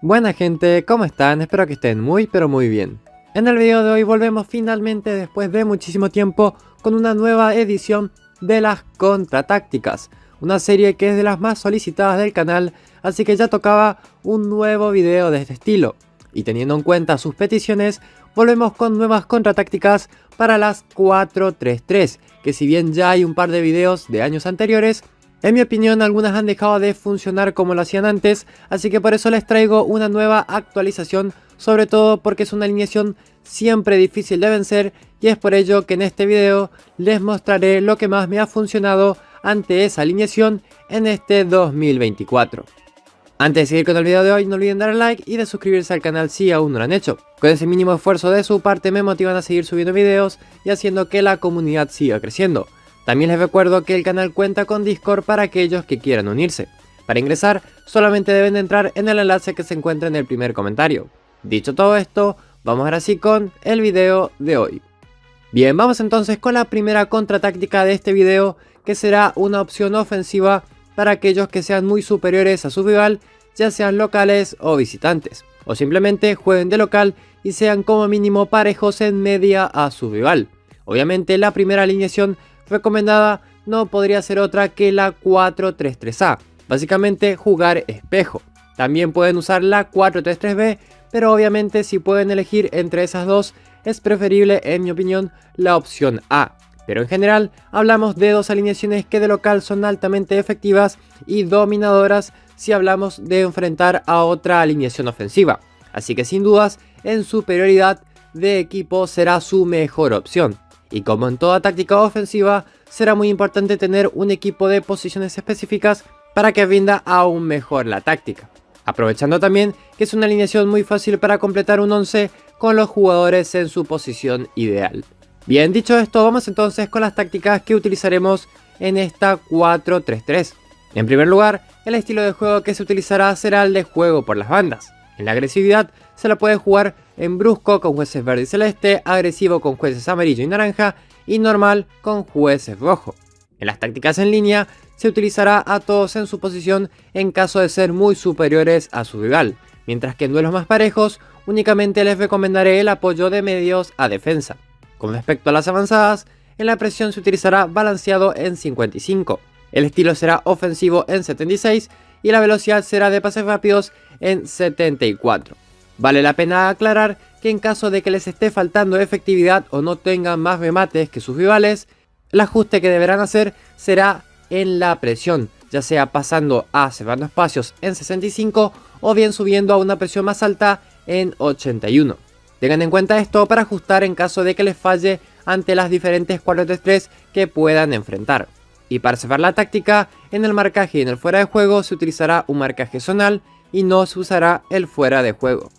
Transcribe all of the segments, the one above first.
Buena gente, ¿cómo están? Espero que estén muy pero muy bien. En el video de hoy volvemos finalmente después de muchísimo tiempo con una nueva edición de las Contratácticas, una serie que es de las más solicitadas del canal, así que ya tocaba un nuevo video de este estilo. Y teniendo en cuenta sus peticiones, volvemos con nuevas contratácticas para las 4-3-3, que si bien ya hay un par de videos de años anteriores, en mi opinión algunas han dejado de funcionar como lo hacían antes, así que por eso les traigo una nueva actualización, sobre todo porque es una alineación siempre difícil de vencer y es por ello que en este video les mostraré lo que más me ha funcionado ante esa alineación en este 2024. Antes de seguir con el video de hoy, no olviden darle like y de suscribirse al canal si aún no lo han hecho. Con ese mínimo esfuerzo de su parte me motivan a seguir subiendo videos y haciendo que la comunidad siga creciendo. También les recuerdo que el canal cuenta con Discord para aquellos que quieran unirse. Para ingresar, solamente deben de entrar en el enlace que se encuentra en el primer comentario. Dicho todo esto, vamos ahora sí con el video de hoy. Bien, vamos entonces con la primera contratáctica de este video, que será una opción ofensiva para aquellos que sean muy superiores a su rival, ya sean locales o visitantes, o simplemente jueguen de local y sean como mínimo parejos en media a su rival. Obviamente la primera alineación recomendada no podría ser otra que la 4-3-3A, básicamente jugar espejo. También pueden usar la 4-3-3B, pero obviamente si pueden elegir entre esas dos, es preferible en mi opinión la opción A. Pero en general hablamos de dos alineaciones que de local son altamente efectivas y dominadoras si hablamos de enfrentar a otra alineación ofensiva. Así que sin dudas en superioridad de equipo será su mejor opción. Y como en toda táctica ofensiva, será muy importante tener un equipo de posiciones específicas para que rinda aún mejor la táctica. Aprovechando también que es una alineación muy fácil para completar un 11 con los jugadores en su posición ideal. Bien, dicho esto, vamos entonces con las tácticas que utilizaremos en esta 4-3-3. En primer lugar, el estilo de juego que se utilizará será el de juego por las bandas. En la agresividad se la puede jugar en brusco con jueces verde y celeste, agresivo con jueces amarillo y naranja y normal con jueces rojo. En las tácticas en línea se utilizará a todos en su posición en caso de ser muy superiores a su rival, mientras que en duelos más parejos únicamente les recomendaré el apoyo de medios a defensa. Con respecto a las avanzadas, en la presión se utilizará balanceado en 55, el estilo será ofensivo en 76 y la velocidad será de pases rápidos en 74. Vale la pena aclarar que en caso de que les esté faltando efectividad o no tengan más remates que sus rivales, el ajuste que deberán hacer será en la presión, ya sea pasando a cerrando espacios en 65 o bien subiendo a una presión más alta en 81. Tengan en cuenta esto para ajustar en caso de que les falle ante las diferentes 4-3-3 que puedan enfrentar. Y para cerrar la táctica, en el marcaje y en el fuera de juego se utilizará un marcaje zonal y no se usará el fuera de juego.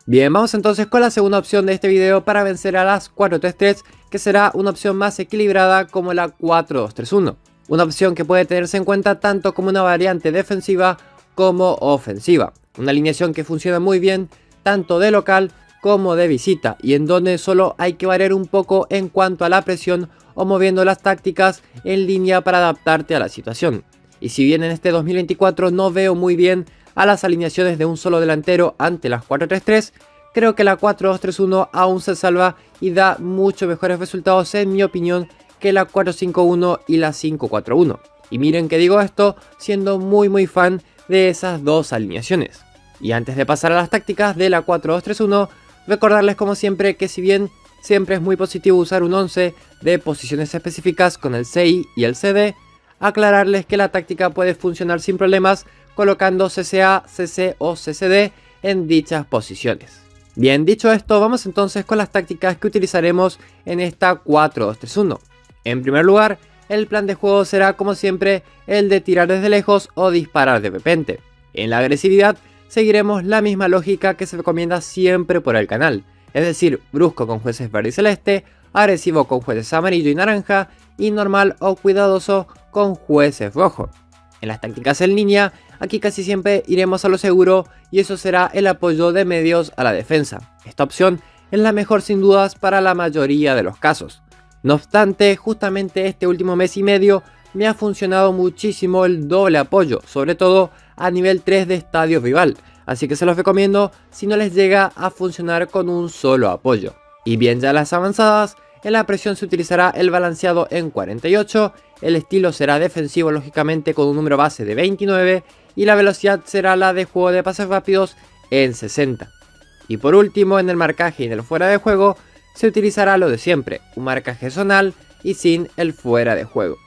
Bien, vamos entonces con la segunda opción de este video para vencer a las 4-3-3, que será una opción más equilibrada como la 4-2-3-1. Una opción que puede tenerse en cuenta tanto como una variante defensiva como ofensiva. Una alineación que funciona muy bien tanto de local como de visita y en donde solo hay que variar un poco en cuanto a la presión o moviendo las tácticas en línea para adaptarte a la situación. Y si bien en este 2024 no veo muy bien a las alineaciones de un solo delantero ante las 4-3-3, creo que la 4-2-3-1 aún se salva y da mucho mejores resultados en mi opinión que la 4-5-1 y la 5-4-1. Y miren que digo esto siendo muy fan de esas dos alineaciones. Y antes de pasar a las tácticas de la 4-2-3-1, recordarles como siempre que si bien siempre es muy positivo usar un 11 de posiciones específicas con el CI y el CD, aclararles que la táctica puede funcionar sin problemas colocando CCA, CC o CCD en dichas posiciones. Bien, dicho esto, vamos entonces con las tácticas que utilizaremos en esta 4-2-3-1. En primer lugar, el plan de juego será como siempre el de tirar desde lejos o disparar de repente. En la agresividad seguiremos la misma lógica que se recomienda siempre por el canal, es decir, brusco con jueces verde y celeste, agresivo con jueces amarillo y naranja y normal o cuidadoso con jueces rojo. En las tácticas en línea, aquí casi siempre iremos a lo seguro y eso será el apoyo de medios a la defensa. Esta opción es la mejor sin dudas para la mayoría de los casos. No obstante, justamente este último mes y medio me ha funcionado muchísimo el doble apoyo, sobre todo a nivel 3 de estadio rival, así que se los recomiendo si no les llega a funcionar con un solo apoyo. Y bien, ya las avanzadas, en la presión se utilizará el balanceado en 48, el estilo será defensivo lógicamente con un número base de 29 y la velocidad será la de juego de pases rápidos en 60. Y por último, en el marcaje y en el fuera de juego se utilizará lo de siempre, un marcaje zonal y sin el fuera de juego.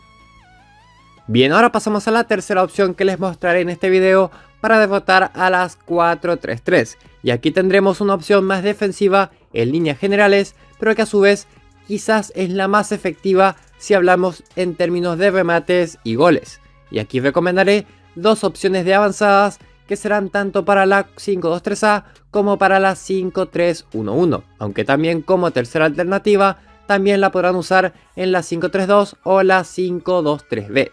Bien, ahora pasamos a la tercera opción que les mostraré en este video para derrotar a las 4-3-3. Y aquí tendremos una opción más defensiva en líneas generales, pero que a su vez quizás es la más efectiva si hablamos en términos de remates y goles. Y aquí recomendaré dos opciones de avanzadas que serán tanto para la 5-2-3A como para la 5-3-1-1, aunque también como tercera alternativa también la podrán usar en la 5-3-2 o la 5-2-3B.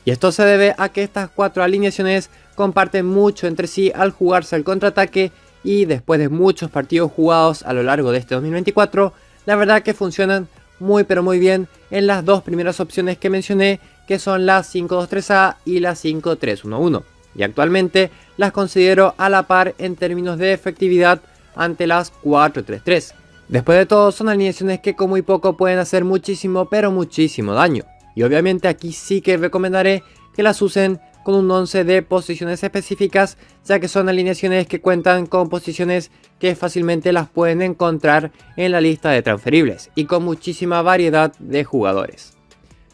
Y esto se debe a que estas cuatro alineaciones comparten mucho entre sí al jugarse al contraataque y después de muchos partidos jugados a lo largo de este 2024, la verdad que funcionan muy pero muy bien en las dos primeras opciones que mencioné, que son la 5-2-3A y la 5-3-1-1. Y actualmente las considero a la par en términos de efectividad ante las 4-3-3. Después de todo, son alineaciones que con muy poco pueden hacer muchísimo pero muchísimo daño. Y obviamente aquí sí que recomendaré que las usen con un 11 de posiciones específicas, ya que son alineaciones que cuentan con posiciones que fácilmente las pueden encontrar en la lista de transferibles y con muchísima variedad de jugadores.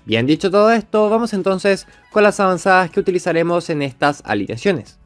Bien, dicho todo esto, vamos entonces con las avanzadas que utilizaremos en estas alineaciones.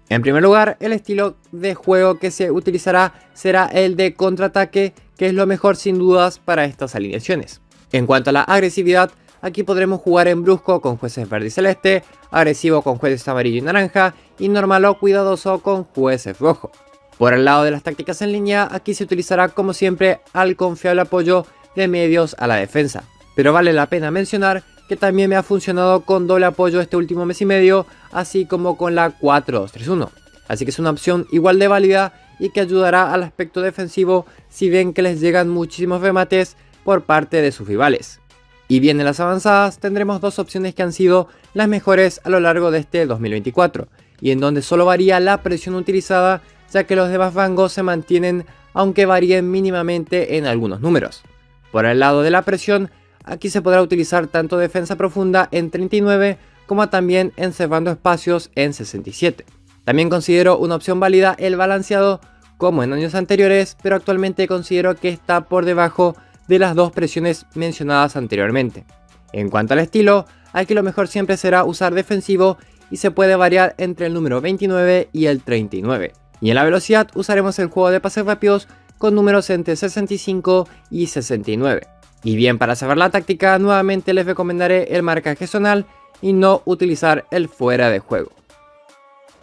En primer lugar, el estilo de juego que se utilizará será el de contraataque, que es lo mejor sin dudas para estas alineaciones. En cuanto a la agresividad, aquí podremos jugar en brusco con jueces verde y celeste, agresivo con jueces amarillo y naranja y normal o cuidadoso con jueces rojo. Por el lado de las tácticas en línea, aquí se utilizará como siempre al confiable apoyo de medios a la defensa. Pero vale la pena mencionar que también me ha funcionado con doble apoyo este último mes y medio, así como con la 4-2-3-1. Así que es una opción igual de válida y que ayudará al aspecto defensivo si ven que les llegan muchísimos remates por parte de sus rivales. Y bien, en las avanzadas tendremos dos opciones que han sido las mejores a lo largo de este 2024 y en donde solo varía la presión utilizada, ya que los demás rangos se mantienen aunque varíen mínimamente en algunos números. Por el lado de la presión, aquí se podrá utilizar tanto defensa profunda en 39 como también encerrando espacios en 67. También considero una opción válida el balanceado como en años anteriores, pero actualmente considero que está por debajo de las dos presiones mencionadas anteriormente. En cuanto al estilo, aquí lo mejor siempre será usar defensivo y se puede variar entre el número 29 y el 39. Y en la velocidad usaremos el juego de pases rápidos con números entre 65 y 69. Y bien, para saber la táctica, nuevamente les recomendaré el marcaje zonal y no utilizar el fuera de juego.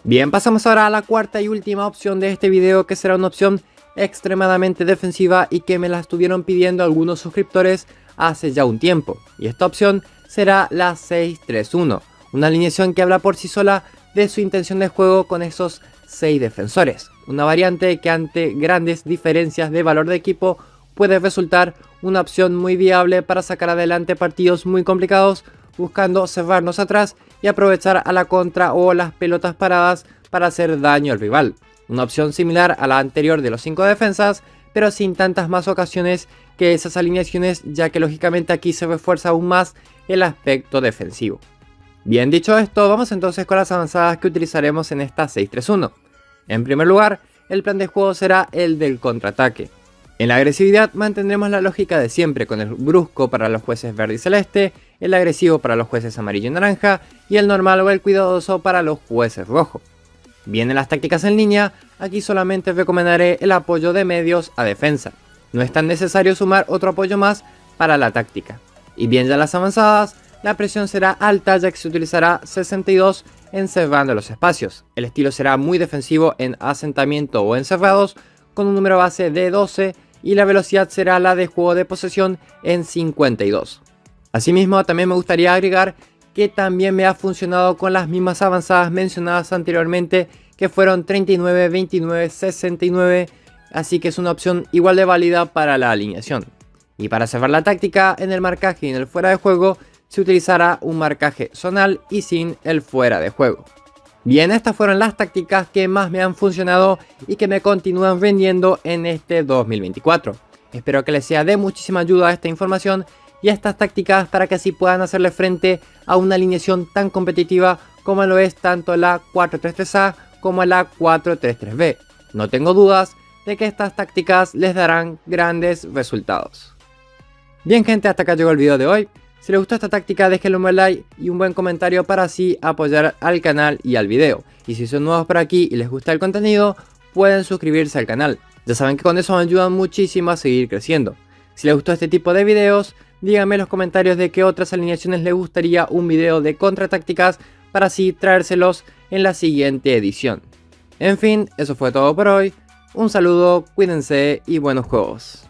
Bien, pasamos ahora a la cuarta y última opción de este video, que será una opción extremadamente defensiva y que me la estuvieron pidiendo algunos suscriptores hace ya un tiempo. Y esta opción será la 6-3-1, una alineación que habla por sí sola de su intención de juego con esos 6 defensores. Una variante que ante grandes diferencias de valor de equipo puede resultar una opción muy viable para sacar adelante partidos muy complicados, buscando cerrarnos atrás y aprovechar a la contra o las pelotas paradas para hacer daño al rival. Una opción similar a la anterior de los 5 defensas, pero sin tantas más ocasiones que esas alineaciones, ya que lógicamente aquí se refuerza aún más el aspecto defensivo. Bien, dicho esto, vamos entonces con las avanzadas que utilizaremos en esta 6-3-1. En primer lugar, el plan de juego será el del contraataque. En la agresividad mantendremos la lógica de siempre, con el brusco para los jueces verde y celeste, el agresivo para los jueces amarillo y naranja y el normal o el cuidadoso para los jueces rojo. Bien, en las tácticas en línea, aquí solamente recomendaré el apoyo de medios a defensa. No es tan necesario sumar otro apoyo más para la táctica. Y bien, ya en las avanzadas, la presión será alta, ya que se utilizará 62 encerrando los espacios. El estilo será muy defensivo en asentamiento o encerrados, con un número base de 12 y la velocidad será la de juego de posesión en 52. Asimismo, también me gustaría agregar que también me ha funcionado con las mismas avanzadas mencionadas anteriormente, que fueron 39, 29, 69, así que es una opción igual de válida para la alineación. Y para cerrar la táctica, en el marcaje y en el fuera de juego se utilizará un marcaje zonal y sin el fuera de juego. Bien, estas fueron las tácticas que más me han funcionado y que me continúan vendiendo en este 2024. Espero que les sea de muchísima ayuda esta información y estas tácticas para que así puedan hacerle frente a una alineación tan competitiva como lo es tanto la 4-3-3A como la 4-3-3B. No tengo dudas de que estas tácticas les darán grandes resultados. Bien gente, hasta acá llegó el video de hoy. Si les gustó esta táctica, déjenle un buen like y un buen comentario para así apoyar al canal y al video. Y si son nuevos por aquí y les gusta el contenido, pueden suscribirse al canal. Ya saben que con eso me ayudan muchísimo a seguir creciendo. Si les gustó este tipo de videos, díganme en los comentarios de qué otras alineaciones les gustaría un video de contratácticas para así traérselos en la siguiente edición. En fin, eso fue todo por hoy. Un saludo, cuídense y buenos juegos.